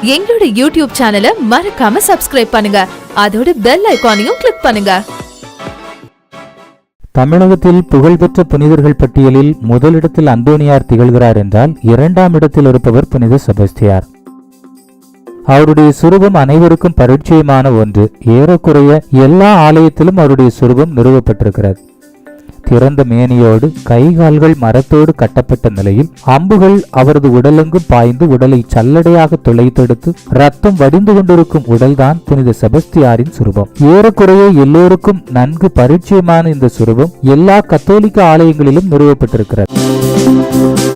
எங்களோட யூடியூப் சேனலை மறக்காம சப்ஸ்கிரைப் பண்ணுங்க, அதோட பெல் ஐகானையும் கிளிக் பண்ணுங்க. தமிழகத்தில் புகழ்பெற்ற புனிதர்கள் பட்டியலில் முதலிடத்தில் அந்தோனியார் திகழ்கிறார் என்றால், இரண்டாம் இடத்தில் இருப்பவர் புனித செபஸ்தியார். அவருடைய சுரூபம் அனைவருக்கும் பரிச்சயமான ஒன்று. ஏறக்குறைய எல்லா ஆலயத்திலும் அவருடைய சுரூபம் நிறுவப்பட்டிருக்கிறது. திறந்த மேனியோடு கைகால்கள் மரத்தோடு கட்டப்பட்ட நிலையில் அம்புகள் அவரது உடலெங்கும் பாய்ந்து உடலை சல்லடையாக துளைத்தெடுத்து ரத்தம் வடிந்து கொண்டிருக்கும் உடல்தான் புனித செபஸ்தியாரின் சுரூபம். ஏறக்குறைய எல்லோருக்கும் நன்கு பரிச்சயமான இந்த சுரூபம் எல்லா கத்தோலிக்க ஆலயங்களிலும் நிறுவப்பட்டிருக்கிறது.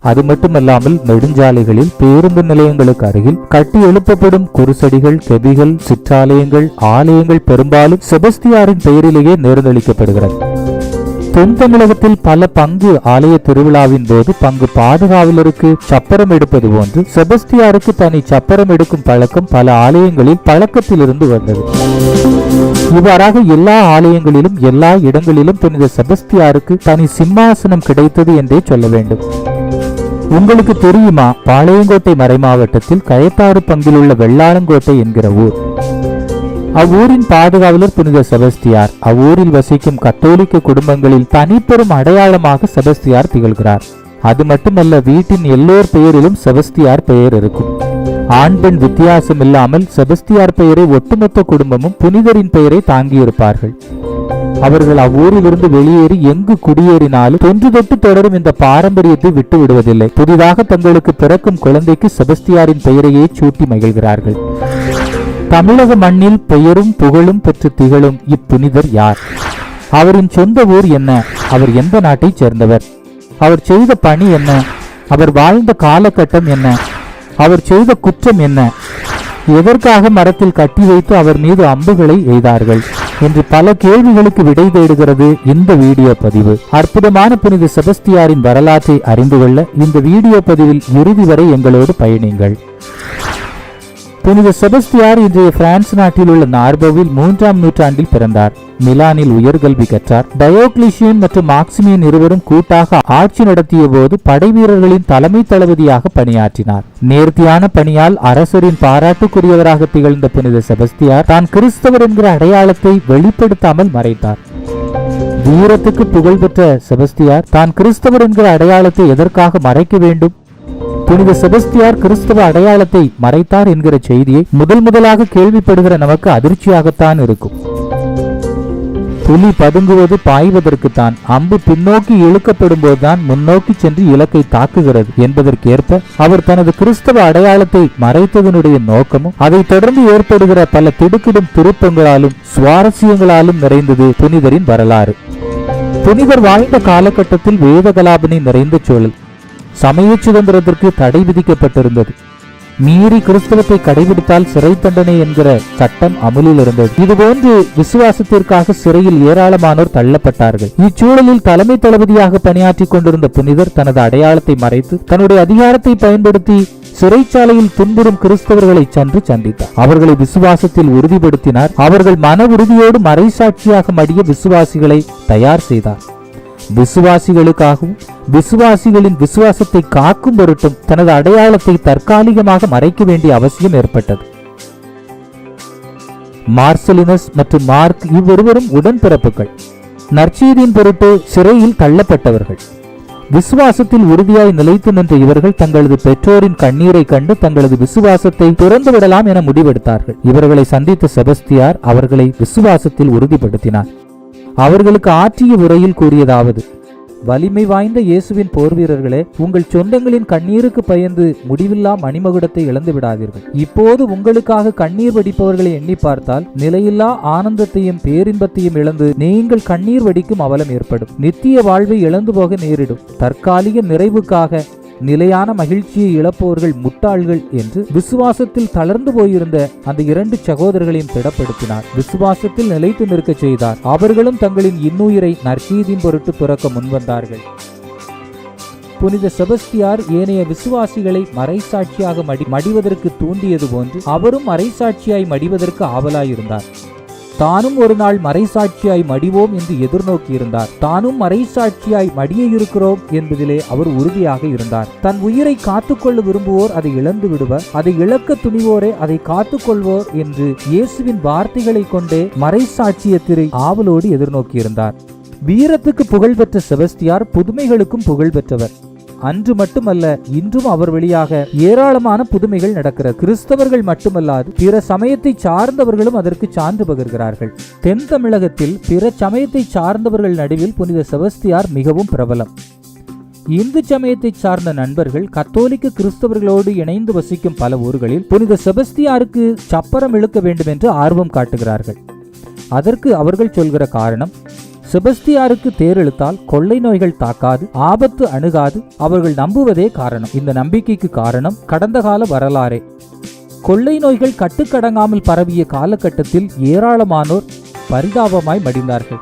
அது மட்டுமல்லாமல் நெடுஞ்சாலைகளில், பேருந்து நிலையங்களுக்கு அருகில் கட்டி எழுப்பப்படும் குருசடிகள், கெபிகள், சிற்றாலயங்கள், ஆலயங்கள் பெரும்பாலும் செபஸ்தியாரின் பெயரிலேயே நேர்ந்தளிக்கப்படுகிறது. தென் தமிழகத்தில் பல பங்கு ஆலய திருவிழாவின் போது பங்கு பாதுகாவலருக்கு சப்பரம் எடுப்பது போன்று செபஸ்தியாருக்கு தனி சப்பரம் எடுக்கும் பழக்கம் பல ஆலயங்களில் பழக்கத்திலிருந்து வந்தது. இவ்வாறாக எல்லா ஆலயங்களிலும் எல்லா இடங்களிலும் புனித செபஸ்தியாருக்கு தனி சிம்மாசனம் கிடைத்தது என்றே சொல்ல வேண்டும். உங்களுக்கு தெரியுமா, பாளையங்கோட்டை மறைமாவட்டத்தில் கயத்தாறு பங்கில் உள்ள வெள்ளாளங்கோட்டை என்கிற ஊர். அவ்வூரின் பாதுகாவலர் புனித செபஸ்தியார். அவ்வூரில் வசிக்கும் கத்தோலிக்க குடும்பங்களில் தனிப்பெரும் அடையாளமாக செபஸ்தியார் திகழ்கிறார். அது மட்டுமல்ல, வீட்டின் எல்லோர் பெயரிலும் செபஸ்தியார் பெயர் இருக்கும். ஆண் பெண் வித்தியாசம் இல்லாமல் செபஸ்தியார் பெயரை ஒட்டுமொத்த குடும்பமும் புனிதரின் பெயரை தாங்கியிருப்பார்கள். அவர்கள் அவ்வூரிலிருந்து வெளியேறி எங்கு குடியேறினாலும் தொன்று தொட்டு தொடரும் இந்த பாரம்பரியத்தை விட்டு விடுவதில்லை. புதிதாக தங்களுக்கு பிறக்கும் குழந்தைக்கு செபஸ்தியாரின் பெயரையே சூட்டி மகிழ்கிறார்கள். தமிழக மண்ணில் பெயரும் புகழும் பெற்று திகழும் இப்புனிதர் யார்? அவரின் சொந்த ஊர் என்ன? அவர் எந்த நாட்டைச் சேர்ந்தவர்? அவர் செய்த பணி என்ன? அவர் வாழ்ந்த காலகட்டம் என்ன? அவர் செய்த குற்றம் என்ன? எதற்காக மரத்தில் கட்டி வைத்து அவர் மீது அம்புகளை எய்தார்கள் என்று பல கேள்விகளுக்கு விடை தேடுகிறது இந்த வீடியோ பதிவு. அற்புதமான புனித செபஸ்தியாரின் வரலாற்றை அறிந்து கொள்ள இந்த வீடியோ பதிவில் இறுதி வரை எங்களோடு பயணிங்கள். புனித செபஸ்தியார் இன்றைய பிரான்ஸ் நாட்டில் உள்ள நார்போவில் 3ஆம் நூற்றாண்டில் பிறந்தார். மிலானில் உயர்கல்வி கற்றார். டயோக்ளிசியன் மற்றும் மாக்சிமியன் இருவரும் கூட்டாக ஆட்சி நடத்திய போது படை வீரர்களின் தலைமை தளபதியாக பணியாற்றினார். நேர்த்தியான பணியால் அரசரின் பாராட்டுக்குரியவராக திகழ்ந்த புனித செபஸ்தியார் தான் கிறிஸ்தவர் என்கிற அடையாளத்தை வெளிப்படுத்தாமல் மறைத்தார். வீரத்துக்கு புகழ்பெற்ற செபஸ்தியார் தான் கிறிஸ்தவர் என்கிற அடையாளத்தை எதற்காக மறைக்க வேண்டும்? புனித செபஸ்தியார் கிறிஸ்தவ அடையாளத்தை மறைத்தார் என்கிற செய்தியை முதலாக கேள்விப்படுகிற நமக்கு அதிர்ச்சியாகத்தான் இருக்கும். புலி பதுங்குவது பாய்வதற்குத்தான், அம்பு பின்னோக்கி இழுக்கப்படும் போதுதான் முன்னோக்கி சென்று இலக்கை தாக்குகிறது என்பதற்கேற்ப அவர் தனது கிறிஸ்தவ அடையாளத்தை மறைத்ததனுடைய நோக்கமும் அதை தொடர்ந்து ஏற்படுகிற பல திடுக்கிடும் திருப்பங்களாலும் சுவாரஸ்யங்களாலும் நிறைந்தது புனிதரின் வரலாறு. புனிதர் வாழ்ந்த காலகட்டத்தில் வேதகலாபனை நிறைந்த சூழல். சமய சுதந்திரத்திற்கு தடை விதிக்கப்பட்டிருந்தது. மீறி கிறிஸ்தவத்தை கடைபிடித்தால் சிறை தண்டனை என்கிற சட்டம் அமலில் இருந்தது. இதுபோன்று விசுவாசத்திற்காக சிறையில் ஏராளமானோர் தள்ளப்பட்டார்கள். இச்சூழலில் தலைமை தளபதியாக பணியாற்றி கொண்டிருந்த புனிதர் தனது அடையாளத்தை மறைத்து தன்னுடைய அதிகாரத்தை பயன்படுத்தி சிறைச்சாலையில் துன்புறும் கிறிஸ்தவர்களை சென்று சந்தித்தார். அவர்களை விசுவாசத்தில் உறுதிப்படுத்தினார். அவர்கள் மன உறுதியோடு மறைசாட்சியாக மடிய விசுவாசிகளை தயார் செய்தார். விசுவாசிகளுக்காகவும் விசுவாசிகளின் விசுவாசத்தை காக்கும் பொருட்டும் தனது அடையாளத்தை தற்காலிகமாக மறைக்க வேண்டிய அவசியம் ஏற்பட்டது. மார்சலினஸ் மற்றும் மார்க் இவ்விருவரும் உடன்பிறப்புகள். நற்செய்தியின் பொருட்டு சிறையில் தள்ளப்பட்டவர்கள். விசுவாசத்தில் உறுதியாய் நிலைத்து நின்ற இவர்கள் தங்களது பெற்றோரின் கண்ணீரை கண்டு தங்களது விசுவாசத்தை துறந்து விடலாம் என முடிவெடுத்தார்கள். இவர்களை சந்தித்த செபஸ்தியார் அவர்களை விசுவாசத்தில் உறுதிப்படுத்தினார். அவர்களுக்கு ஆற்றிய உரையில் கூறியதாவது: வலிமை வாய்ந்த இயேசுவின் போர் வீரர்களே, உங்கள் சொந்தங்களின் கண்ணீருக்கு பயந்து முடிவில்லா மணிமகுடத்தை இழந்து விடாதீர்கள். இப்போது உங்களுக்காக கண்ணீர் வடிப்பவர்களை எண்ணி பார்த்தால் நிலையில்லா ஆனந்தத்தையும் பேரின்பத்தையும் இழந்து நீங்கள் கண்ணீர் வடிக்கும் அவலம் ஏற்படும். நித்திய வாழ்வை இழந்து போக நேரிடும். தற்காலிக நிறைவுக்காக நிலையான மகிழ்ச்சியை இழப்பவர்கள் முட்டாள்கள் என்று விசுவாசத்தில் தளர்ந்து போயிருந்த அந்த 2 சகோதரர்களையும் திடப்படுத்தினார். விசுவாசத்தில் நிலைத்து நிற்க செய்தார். அவர்களும் தங்களின் இன்னுயிரை நற்செய்தியின் பொருட்டு துறக்க முன்வந்தார்கள். புனித செபஸ்தியார் ஏனைய விசுவாசிகளை மறைசாட்சியாக மடிவதற்கு தூண்டியது போன்று அவரும் மறைசாட்சியாய் மடிவதற்கு ஆவலாயிருந்தார். தானும் ஒரு நாள் மறைசாட்சியாய் மடிவோம் என்று எதிர்நோக்கி இருந்தார். தானும் மறைசாட்சியாய் மடிய இருக்கிறோம் என்பதிலே அவர் உறுதியாக இருந்தார். தன் உயிரை காத்துக்கொள்ள விரும்புவோர் அதை இழந்து விடுவர், அதை இழக்க துணிவோரே அதை காத்துக்கொள்வோர் என்று இயேசுவின் வார்த்தைகளை கொண்டே மறைசாட்சியத்திரை ஆவலோடு எதிர்நோக்கியிருந்தார். வீரத்துக்கு புகழ் பெற்ற செபஸ்தியார் புதுமைகளுக்கும் புகழ் பெற்றவர். அன்று மட்டுமல்ல, இன்றும் அவர் வழியாக ஏராளமான புதுமைகள் நடக்கிறது. கிறிஸ்தவர்கள் மட்டுமல்லாது பிற சமயத்தை சார்ந்தவர்களும் அதற்கு சான்று பகர்கிறார்கள். தென் தமிழகத்தில் பிற சமயத்தை சார்ந்தவர்கள் நடுவில் புனித செபஸ்தியார் மிகவும் பிரபலம். இந்து சமயத்தை சார்ந்த நண்பர்கள் கத்தோலிக்க கிறிஸ்தவர்களோடு இணைந்து வசிக்கும் பல ஊர்களில் புனித செபஸ்தியாருக்கு சப்பரம் இழுக்க வேண்டும் என்று ஆர்வம் காட்டுகிறார்கள். அதற்கு அவர்கள் சொல்கிற காரணம், செபஸ்தியாருக்கு தேரெழுத்தால் கொள்ளை நோய்கள் தாக்காது, ஆபத்து அணுகாது அவர்கள் நம்புவதே காரணம். இந்த நம்பிக்கைக்கு காரணம் கடந்த கால வரலாறே. கொள்ளை நோய்கள் கட்டுக்கடங்காமல் பரவிய காலகட்டத்தில் ஏராளமானோர் பரிதாபமாய் மடிந்தார்கள்.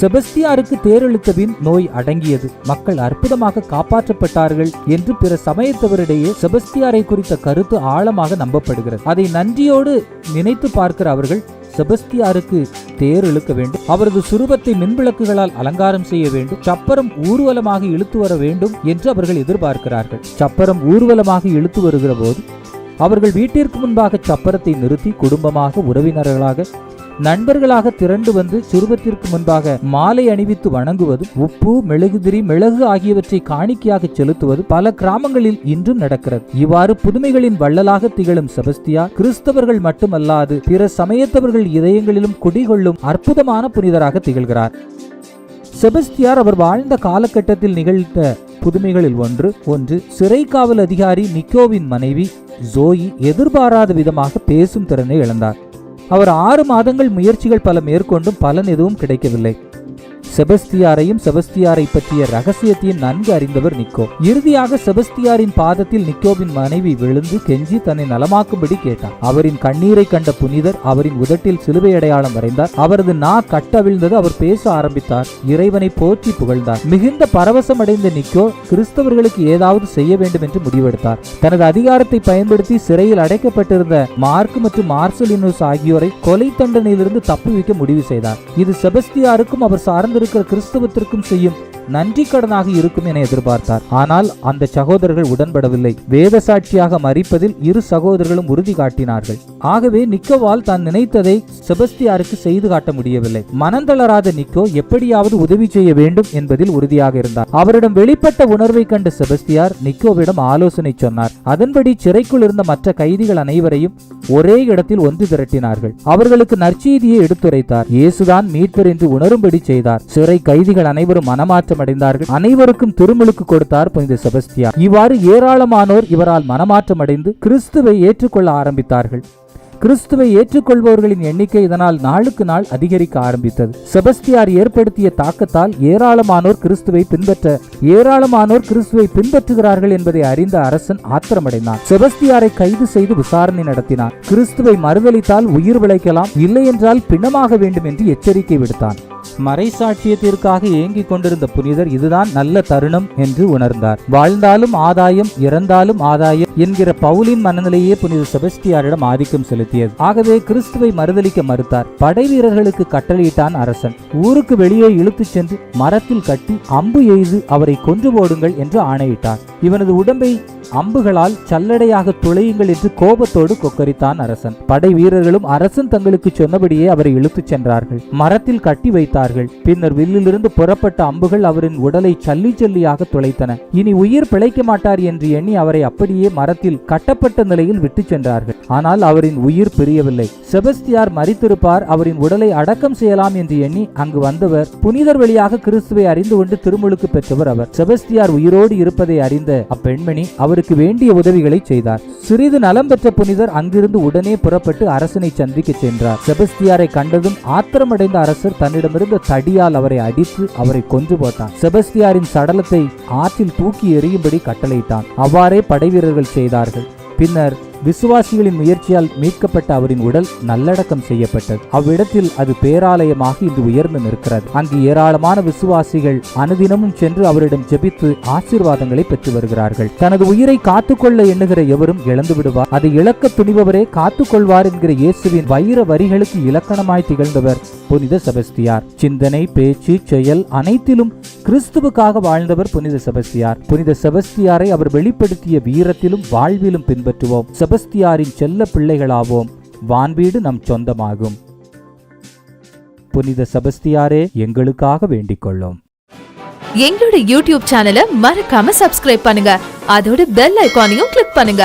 செபஸ்தியாருக்கு தேரெழுத்த பின் நோய் அடங்கியது, மக்கள் அற்புதமாக காப்பாற்றப்பட்டார்கள் என்று பிற சமயத்தவரிடையே செபஸ்தியாரை குறித்த கருத்து ஆழமாக நம்பப்படுகிறது. அதை நன்றியோடு நினைத்து பார்க்கிற அவர்கள் செபஸ்தியாருக்கு தேர் இழுக்க வேண்டும், அவரது சுரூபத்தை மின்விளக்குகளால் அலங்காரம் செய்ய வேண்டும், சப்பரம் ஊர்வலமாக இழுத்து வர வேண்டும் என்று அவர்கள் எதிர்பார்க்கிறார்கள். சப்பரம் ஊர்வலமாக இழுத்து வருகிற போது அவர்கள் வீட்டிற்கு முன்பாக சப்பரத்தை நிறுத்தி குடும்பமாக, உறவினர்களாக, நண்பர்களாக திரண்டு வந்து சுரூபத்திற்கு முன்பாக மாலை அணிவித்து வணங்குவதும், உப்பு, மெழுகுதிரி, மிளகு ஆகியவற்றை காணிக்கையாக செலுத்துவது பல கிராமங்களில் இன்றும் நடக்கிறது. இவ்வாறு புதுமைகளின் வள்ளலாக திகழும் செபஸ்தியார் கிறிஸ்தவர்கள் மட்டுமல்லாது பிற சமயத்தவர்கள் இதயங்களிலும் குடிகொள்ளும் அற்புதமான புனிதராக திகழ்கிறார். செபஸ்தியார் அவர் வாழ்ந்த காலகட்டத்தில் நிகழ்ந்த புதுமைகளில் ஒன்று சிறை காவல் அதிகாரி நிக்கோவின் மனைவி ஜோயி எதிர்பாராத விதமாக பேசும் திறனை இழந்தார். அவர் 6 மாதங்கள் முயற்சிகள் பல மேற்கொண்டும் பலன் எதுவும் கிடைக்கவில்லை. செபஸ்தியாரையும் செபஸ்தியாரை பற்றிய ரகசியத்தையும் நன்கு அறிந்தவர் நிக்கோ. இறுதியாக செபஸ்தியாரின் பாதத்தில் நிக்கோவின் மனைவி விழுந்து கெஞ்சி தன்னை நலமாக்கும்படி கேட்டார். அவரின் கண்ணீரை கண்ட புனிதர் அவரின் உதட்டில் சிலுவை அடையாளம் வரைந்தார். அவரது நா கட்டவிழ்ந்தது. அவர் பேச ஆரம்பித்தார். இறைவனை போற்றி புகழ்ந்தார். மிகுந்த பரவசம் அடைந்த நிக்கோ கிறிஸ்தவர்களுக்கு ஏதாவது செய்ய வேண்டும் என்று முடிவெடுத்தார். தனது அதிகாரத்தை பயன்படுத்தி சிறையில் அடைக்கப்பட்டிருந்த மார்க் மற்றும் மார்சலினுஸ் ஆகியோரை கொலை தண்டனையிலிருந்து தப்புவிக்க முடிவு செய்தார். இது செபஸ்தியாருக்கும் அவர் சார்ந்த கிறிஸ்தவத்திற்கும் செய்யும் நன்றி கடனாக இருக்கும் என எதிர்பார்த்தார். ஆனால் அந்த சகோதரர்கள் உடன்படவில்லை. வேத சாட்சியாக மரிப்பதில் இரு சகோதரர்களும் உறுதி காட்டினார்கள். ஆகவே நிக்கோவால் தான் நினைத்ததை செபஸ்தியாருக்கு செய்து காட்ட முடியவில்லை. மனந்தளராத நிக்கோ எப்படியாவது உதவி செய்ய வேண்டும் என்பதில் உறுதியாக இருந்தார். அவரிடம் வெளிப்பட்ட உணர்வை கண்ட செபஸ்தியார் நிக்கோவிடம் ஆலோசனை சொன்னார். அதன்படி சிறைக்குள் இருந்த மற்ற கைதிகள் அனைவரையும் ஒரே இடத்தில் ஒன்று திரட்டினார்கள். அவர்களுக்கு நற்செய்தியை எடுத்துரைத்தார். இயேசுதான் மீட்பர் என்று உணரும்படி செய்தார். சிறை கைதிகள் அனைவரும் மனமாற்றம் அடைந்தார்கள். அனைவருக்கும் திருமுழுக்கு கொடுத்தார் புனித செபஸ்தியார். இவ்வாறு ஏராளமானோர் இவரால் மனமாற்றம் அடைந்து கிறிஸ்துவை ஏற்றுக்கொள்ள ஆரம்பித்தார்கள். கிறிஸ்துவை ஏற்றுக்கொள்பவர்களின் எண்ணிக்கை இதனால் நாளுக்கு நாள் அதிகரிக்க ஆரம்பித்தது. செபஸ்தியார் ஏற்படுத்திய தாக்கத்தால் ஏராளமானோர் கிறிஸ்துவை பின்பற்றுகிறார்கள் என்பதை அறிந்த அரசன் ஆத்திரமடைந்தான். செபஸ்தியாரை கைது செய்து விசாரணை நடத்தினான். கிறிஸ்துவை மறுதலித்தால் உயிர் பிழைக்கலாம், இல்லை என்றால் பிணமாக வேண்டும் என்று எச்சரிக்கை விடுத்தான். மறைசாட்சியத்திற்காக ஏங்கிக் கொண்டிருந்த புனிதர் இதுதான் நல்ல தருணம் என்று உணர்ந்தார். வாழ்ந்தாலும் ஆதாயம், இறந்தாலும் ஆதாயம் என்கிற பவுலின் மனநிலையே புனித செபஸ்தியாரிடம் ஆதிக்கம் செலுத்தியது. ஆகவே கிறிஸ்துவை மறுதலிக்க மறுத்தார். படை வீரர்களுக்கு கட்டளையிட்டான் அரசன். ஊருக்கு வெளியே இழுத்துச் சென்று மரத்தில் கட்டி அம்பு எய்து அவரை கொன்று போடுங்கள் என்று ஆணையிட்டார். இவனது உடம்பை அம்புகளால் சல்லடையாக துளையுங்கள் என்று கோபத்தோடு கொக்கரித்தான் அரசன். படை வீரர்களும் அரசன் தங்களுக்கு சொன்னபடியே அவரை இழுத்துச் சென்றார்கள். மரத்தில் கட்டி வைத்தார்கள். பின்னர் வில்லிலிருந்து புறப்பட்ட அம்புகள் அவரின் உடலை சல்லி சல்லியாக துளைத்தன. இனி உயிர் பிழைக்க மாட்டார் என்று எண்ணி அவரை அப்படியே மரத்தில் கட்டப்பட்ட நிலையில் விட்டு சென்றார்கள். ஆனால் அவரின் உயிர் பிரியவில்லை. செபஸ்தியார் மரித்திருப்பார், அவரின் உடலை அடக்கம் செய்யலாம் என்று எண்ணி அங்கு வந்தவர் புனிதர் வழியாக கிறிஸ்துவை அறிந்து கொண்டு திருமுழுக்கு பெற்றவர் அவர். செபஸ்தியார் உயிரோடு இருப்பதை அறிந்த அப்பெண்மணி அவருக்கு வேண்டிய உதவிகளை செய்தார். சிறிது நலம் பெற்ற புனிதர் அங்கிருந்து உடனே புறப்பட்டு அரசனை சந்திக்க சென்றார். செபஸ்தியாரை கண்டதும் ஆத்திரமடைந்த அரசர் தன்னிடமிருந்த தடியால் அவரை அடித்து அவரை கொன்று போட்டான். செபஸ்தியாரின் சடலத்தை ஆற்றில் தூக்கி எறியும்படி கட்டளையிட்டான். அவ்வாறே படைவீரர்கள் செய்தார்கள். பின்னர் விசுவாசிகளின் முயற்சியால் மீட்கப்பட்ட அவரின் உடல் நல்லடக்கம் செய்யப்பட்டது. அவ்விடத்தில் அது பேராலயமாக இன்று உயர்ந்து நிற்கிறது. அங்கு ஏராளமான விசுவாசிகள் அனுதினமும் சென்று அவரிடம் ஜெபித்து ஆசீர்வாதங்களை பெற்று வருகிறார்கள். தனது உயிரை காத்துக்கொள்ள எண்ணுகிற எவரும் இழந்து விடுவார், அதை இழக்க துணிபவரே காத்துக்கொள்வார் என்கிற இயேசுவின் வைர வரிகளுக்கு இலக்கணமாய் திகழ்ந்தவர் புனித செபஸ்தியார். சிந்தனை, பேச்சு, செயல் அனைத்திலும் கிறிஸ்துவுக்காக வாழ்ந்தவர் புனித செபஸ்தியார். புனித செபஸ்தியாரை அவர் வெளிப்படுத்திய வீரத்திலும் வாழ்விலும் பின்பற்றுவோம். செபஸ்தியாரின் செல்ல பிள்ளைகளாவோம். வான்வீடு நம் சொந்தமாகும். புனித செபஸ்தியாரே, எங்களுக்காக வேண்டிக் கொள்ளும். எங்களோட யூடியூப் சேனலை மறக்காம சப்ஸ்கிரைப் பண்ணுங்க. அதோட பெல் ஐகானையும் கிளிக் பண்ணுங்க.